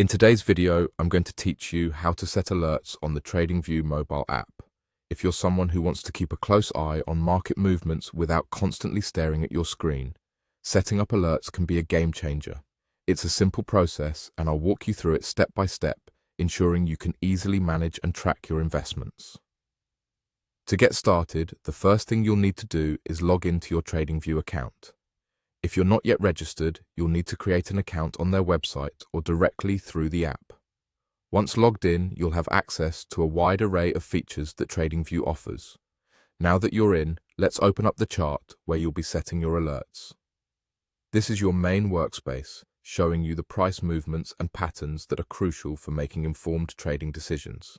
In today's video, I'm going to teach you how to set alerts on the TradingView mobile app. If you're someone who wants to keep a close eye on market movements without constantly staring at your screen, setting up alerts can be a game changer. It's a simple process, and I'll walk you through it step by step, ensuring you can easily manage and track your investments. To get started, the first thing you'll need to do is log into your TradingView account. If you're not yet registered, you'll need to create an account on their website or directly through the app. Once logged in, you'll have access to a wide array of features that TradingView offers. Now that you're in, let's open up the chart where you'll be setting your alerts. This is your main workspace, showing you the price movements and patterns that are crucial for making informed trading decisions.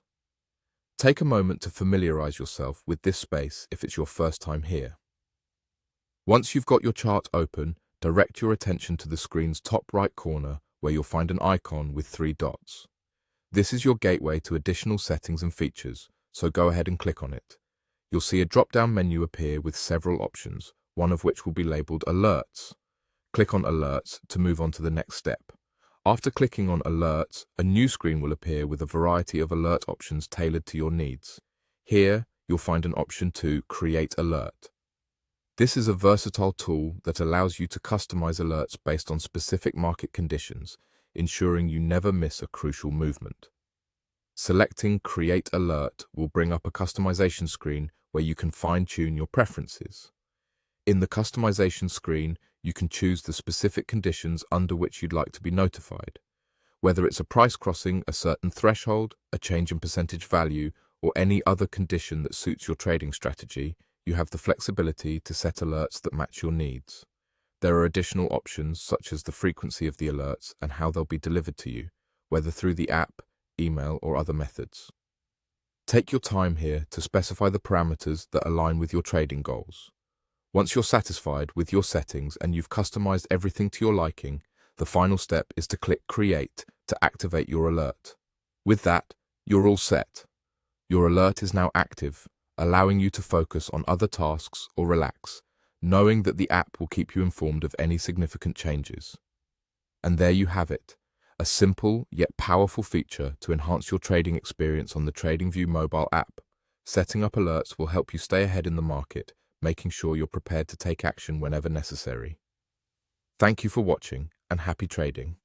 Take a moment to familiarize yourself with this space if it's your first time here. Once you've got your chart open, direct your attention to the screen's top right corner where you'll find an icon with 3 dots. This is your gateway to additional settings and features, so go ahead and click on it. You'll see a drop-down menu appear with several options, one of which will be labeled Alerts. Click on Alerts to move on to the next step. After clicking on Alerts, a new screen will appear with a variety of alert options tailored to your needs. Here, you'll find an option to Create Alert. This is a versatile tool that allows you to customize alerts based on specific market conditions, ensuring you never miss a crucial movement. Selecting Create Alert will bring up a customization screen where you can fine-tune your preferences. In the customization screen, you can choose the specific conditions under which you'd like to be notified. Whether it's a price crossing a certain threshold, a change in percentage value, or any other condition that suits your trading strategy, you have the flexibility to set alerts that match your needs. There are additional options such as the frequency of the alerts and how they'll be delivered to you, whether through the app, email, or other methods. Take your time here to specify the parameters that align with your trading goals. Once you're satisfied with your settings and you've customized everything to your liking, the final step is to click Create to activate your alert. With that, you're all set. Your alert is now active, allowing you to focus on other tasks or relax, knowing that the app will keep you informed of any significant changes. And there you have it, a simple yet powerful feature to enhance your trading experience on the TradingView mobile app. Setting up alerts will help you stay ahead in the market, making sure you're prepared to take action whenever necessary. Thank you for watching, and happy trading.